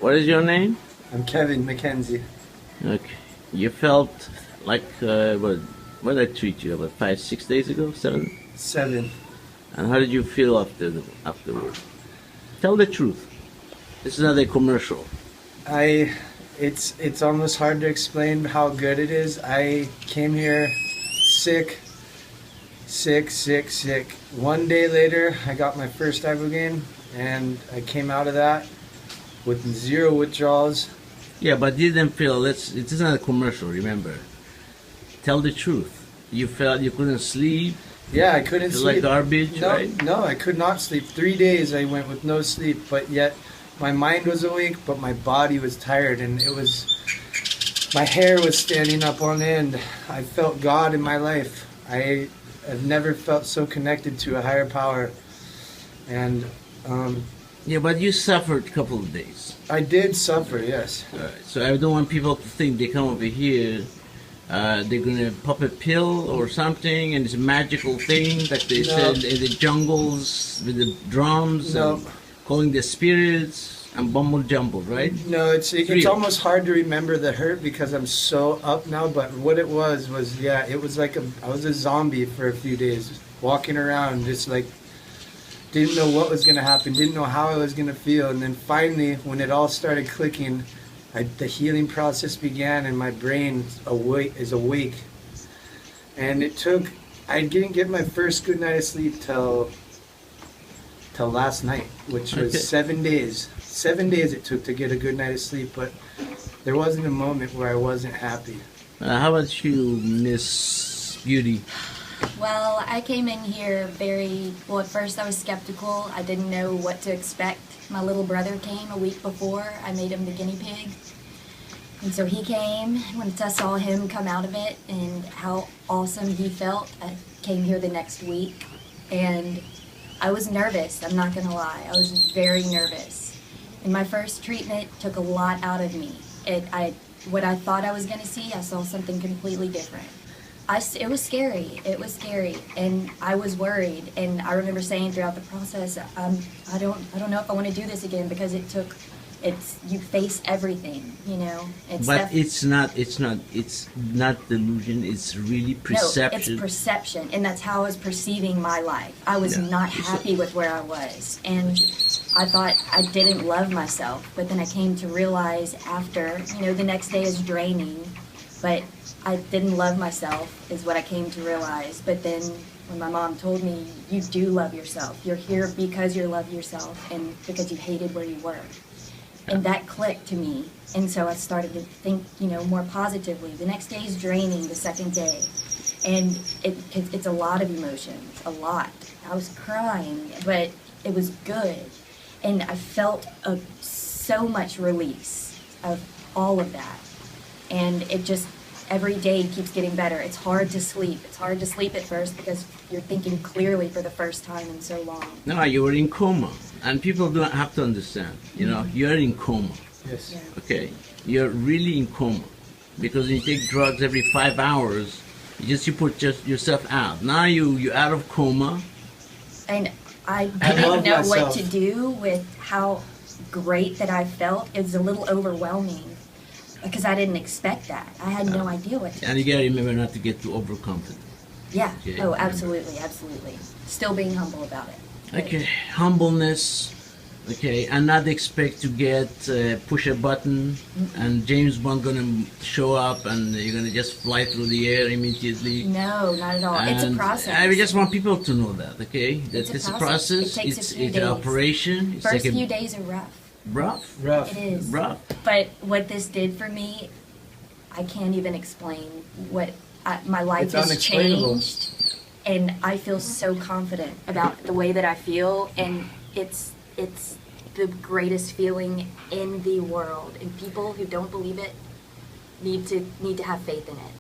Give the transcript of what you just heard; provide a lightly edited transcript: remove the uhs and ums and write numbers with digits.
What is your name? I'm Kevin McKenzie. Okay. You felt like what did I treat you about 5, 6 days ago? 7? 7. And how did you feel afterward? Tell the truth. This is not a commercial. It's almost hard to explain how good it is. I came here sick. 1 day later, I got my first Ibogaine, and I came out of that with 0 withdrawals. Yeah, but you didn't feel, it is not a commercial, remember. Tell the truth. You felt you couldn't sleep. Yeah, I couldn't Feel sleep. like garbage, no, right? No, I could not sleep. 3 days I went with no sleep, but yet my mind was awake, but my body was tired, and my hair was standing up on end. I felt God in my life. I've never felt so connected to a higher power. And Yeah, but you suffered a couple of days. I did suffer, yes. Alright, so I don't want people to think they come over here, they're gonna pop a pill or something, and it's a magical thing that they said in the jungles with the drums, No. and calling the spirits and bumble jumble, right? No, it's real. almost hard to remember the hurt because I'm so up now. But what it was yeah, it was like I was a zombie for a few days, walking around just like didn't know what was gonna happen, didn't know how I was gonna feel, and then finally, when it all started clicking, the healing process began, and my brain is awake. And it took. I didn't get my first good night of sleep till last night, which was 7 days. 7 days it took to get a good night of sleep, but there wasn't a moment where I wasn't happy. How about you, Miss Beauty? Well, I came in here at first I was skeptical. I didn't know what to expect. My little brother came a week before. I made him the guinea pig. And so he came. Once I saw him come out of it and how awesome he felt, I came here the next week. And I was nervous, I'm not going to lie. I was very nervous. And my first treatment took a lot out of me. What I thought I was going to see, I saw something completely different. It was scary. It was scary, and I was worried. And I remember saying throughout the process, I don't know if I want to do this again because you face everything, you know. But it's not delusion. It's really perception. No, it's perception, and that's how I was perceiving my life. I was not happy with where I was, and I thought I didn't love myself. But then I came to realize after, the next day is draining, but I didn't love myself is what I came to realize. But then when my mom told me, you do love yourself. You're here because you love yourself and because you hated where you were. And that clicked to me. And so I started to think, more positively. The next day is draining, the second day. And it's a lot of emotions, a lot. I was crying, but it was good. And I felt so much release of all of that. And it just, every day keeps getting better. It's hard to sleep. It's hard to sleep at first because you're thinking clearly for the first time in so long. No, you were in coma. And people don't have to understand, you're in coma. Yes. Yeah. Okay, you're really in coma. Because when you take drugs every 5 hours, you put yourself out. Now you're out of coma. And I I love didn't know what myself. to do with how great that I felt. It was a little overwhelming because I didn't expect that. I had no idea what to do. And you gotta remember not to get too overconfident. Yeah. Okay. Oh, absolutely, absolutely. Still being humble about it. But Okay, humbleness. Okay, and not expect to get push a button and James Bond gonna show up and you're gonna just fly through the air immediately. No, not at all. It's a And process. I just want people to know that, okay? That It's a it's a process. process. It takes a It's few an days. operation. It's First like few days are rough. rough. Rough. It is. Rough. But what this did for me, I can't even explain my life It's has unexplainable. changed. And I feel so confident about the way that I feel, and it's the greatest feeling in the world. And people who don't believe it need to have faith in it.